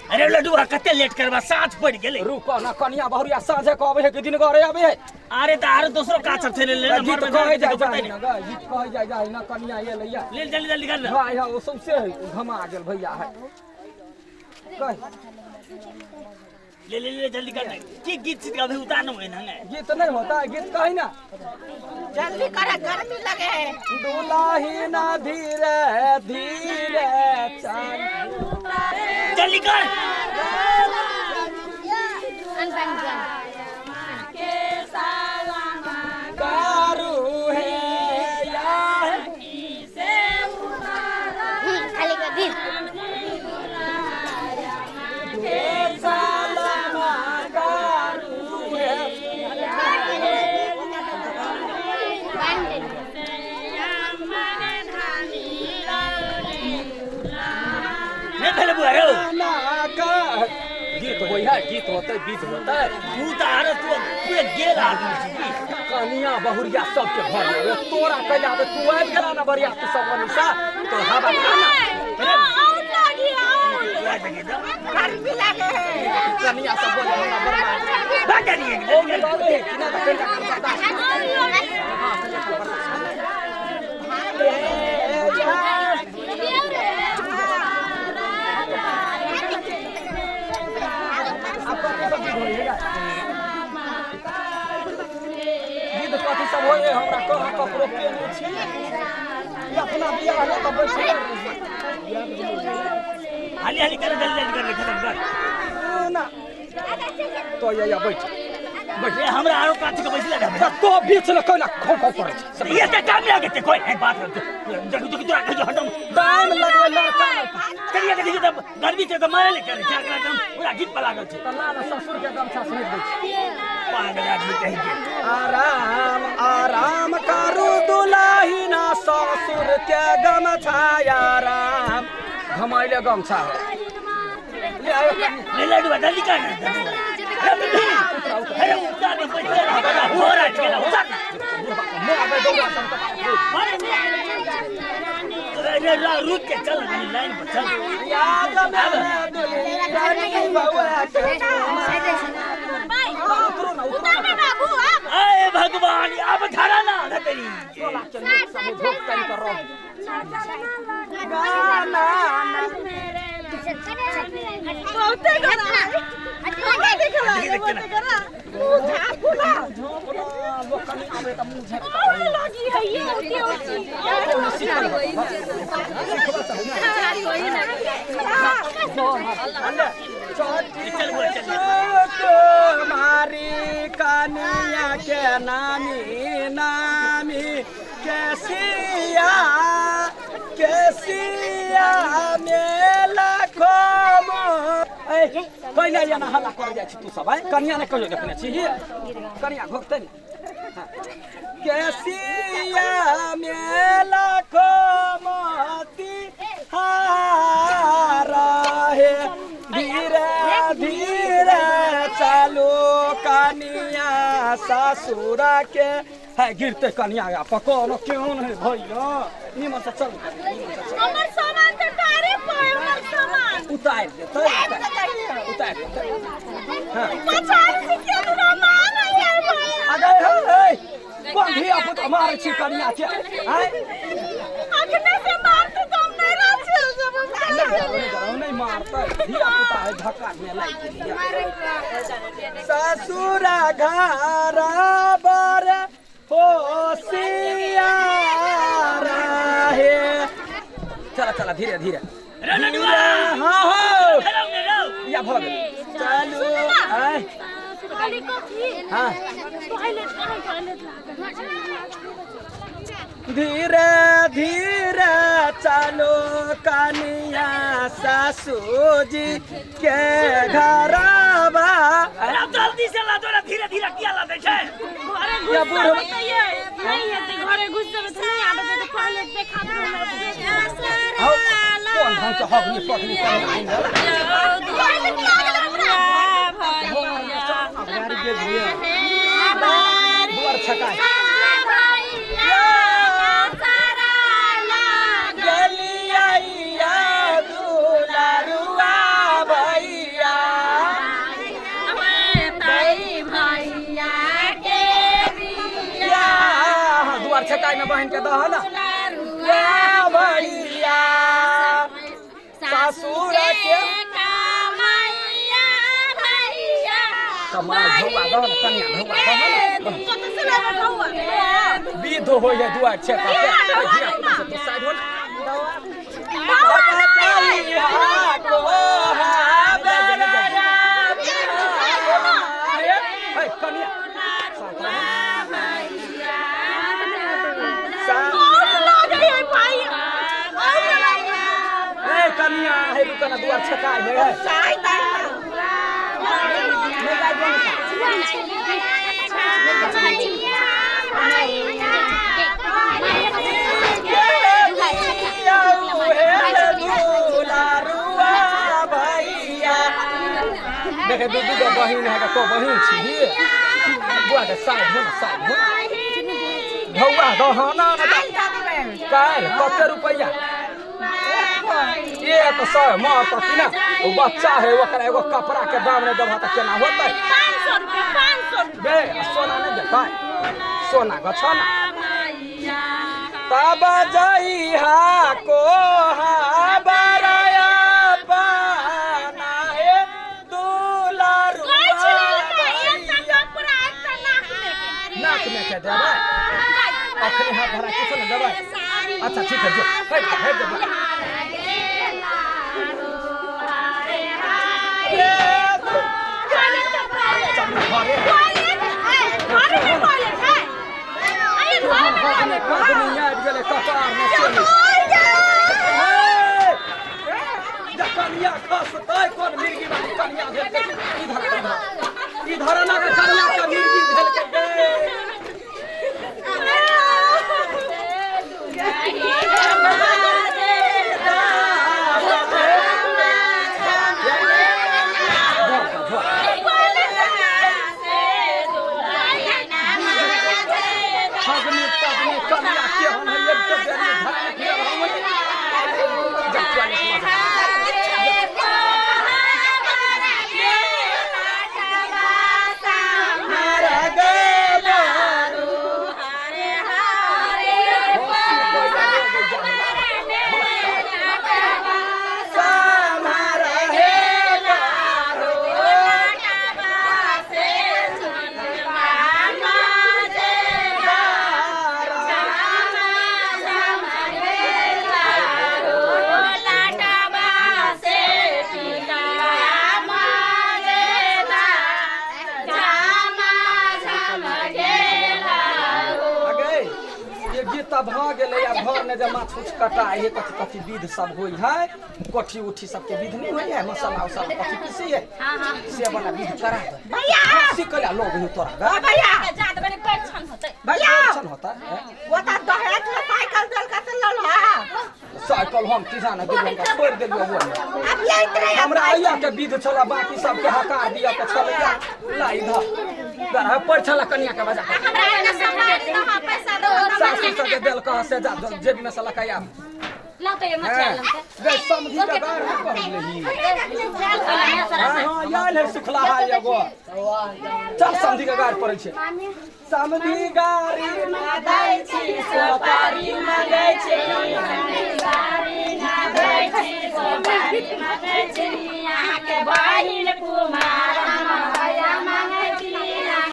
अरे लड्डुआ कते लेट करबा साँझ पड़ गेलै। रुको ना कनिया बहुरिया साँझे कहबे है कि दिन घरे आबे है। अरे त आरो दूसरो काज सब छले ले गीत कहे जाय ना गीत कहे जाय ना कनिया ये लैया ले जल्दी जल्दी कर ले। भाई हां वो सबसे घमा गेल भैया है कह ले ले ले जल्दी कर की गीत सीत गावे उतारना है ना। गीत नहीं होता है गीत कही ना जल्दी कर गर्मी लगे है। दुलाही ना धीरे धीरे चल जल्दी कर कारू है या खाली कर दिन सालमा कारू है नहीं पहले बुआरो ना का गीत होई है गीत होता है गीत होता है तू त आरो तू पूरे गेल आदमी छी। कनिया बहुरिया सबके घर में तोरा कैला तो तू आबि गेला ना बरिया तू सब निशा तो हवा खाना गर्मी लगे है। कनिया सब बोले ना बरना भाग जानी है ओ में लगे है कि ना तो कैला करता गीत कथी सब होए हमरा कहाँ ककरो पे नहीं छी अपना बियाह न तो बैठ हाली हाली कर जल्दी जल्दी कर खत्म कर ना तो या बैठ बस हमरा आरो काज के बैसले रह। तो बीच न कोना खो खो करे ये त काम लागे ते कोई है बात जग जग तोरा कह हटम टाइम लगवे लड़का करिया के दिखे त गर्मी से त मारे ले करे क्या करा काम पूरा गीत पर लागल छै। तल्ला न ससुर के गमछा सहित दै छी पागल आदमी कहि के आराम आराम करू दुलाही ना ससुर के गमछा आराम घमाइले गमछा ले आयो ले लड्डू जल्दी कर ना। अरे उतार दे पैसा हो रहा है उतार मैं आबे दौड़ा सब अरे रुक के चल लाइन पर चल याद में दुल्हन बउआ के उतरो ना उतरो अरे भगवान अब धरा ना तेरी चला चल सब भोग कर करो गाना बहुते करा बहुते करा झापुला वो कनी आबे त मुंह झट लगी है ये होती मारी कनिया के नामी नामी कैसिया कैसिया मेला खोम कैला या ना हल्ला कर जाइ छी तू सब है कनिया ने कहियो देखने छी कनिया भोगते नि कैसिया मेला खोमती हारा है धीरे धीरे चालू कनिया ससुरा के है गिरते कनिया या पकोनो क्यों नहीं भैया निमन से चल हमर सामान त कारे पाए हमर सामान उतार दे उतार दे हां पछाड़ से के तू ना मार यार भाई अगे हे कौन भी आप हमारे छी कनिया के हैं अखने से मारते तो हम नहीं रह चल नहीं मारता धिया पुता है धक्का में लाग ससुरा घरा बर होशियार है चला चला धीरे धीरे हाँ हो या भग चलो हाँ धीरे धीरे चलो कनिया सासुजी के घरवा अरे जल्दी से ला दो धीरे धीरे किया ला दे छे या बूढ़ नहीं है ते घरे घुस जाबे त नहीं आबे त पहले देखा आओ कौन ढंग से हगनी पगनी कर बुआर छका गलिया दुलारुआ भई में बहन के दह ना भैया ससुर के कमाल धौआ दह ना कन्या धौआ दह ना विध हो या दुआ छे का धिया पुता से तो साइड हो कन्या कन्या है रुकना दुआर छकाई है देखे दू बहिन है तो बहिन छी बुआ के साइड हो धौआ दहना काल कते रुपया ये तो सर मार तो कि ना वो बच्चा है ओकरा एगो कपड़ा के दाम नहीं देबा त केना होतै 500 बे सोना नहीं देतै सोना गछना तब जाई हा को हा बराया पाना है दुलारू नाक में के देबै अखनी हाथ धरा कुछ न देबै अच्छा ठीक है जो है देबै कन्या खस कौन मिर्गी वाली कन्या इधर ना कन्या का मिर्गी भेल के भ गेलै आ घर में जे माछ उछ कटाई है कथी कथी विध सब होई है कोठी उठी सबके विध नहीं होई है मसाला उसाला कथी पीसी है से वाला विध करा दे भैया सिकला लोग ही तोरा भैया जात बने पेटछन होतै भैया पेटछन होता वो त दहेज में साइकिल दल का से लल हा साइकिल हम किसान के का छोड़ देलियो वो अब ये इतने हमरा आइया के विध छला बाकी सब के हकार दिया के छलैया ला इधर दरा पर छला कन्या के बजा हमरा के समाज तो पैसा दो सासू के दिल कह से जा जेब में से लकाया ला तो ये मछली गे समधी के बार में कर लेही हां याल है सुखला है एगो चल समधी के गार पड़ै छै समधी गारी ना दै छी सोपारी मांगै छी समधी गारी ना दै छी सोपारी मांगै छी यहाँ के बहिन कुमार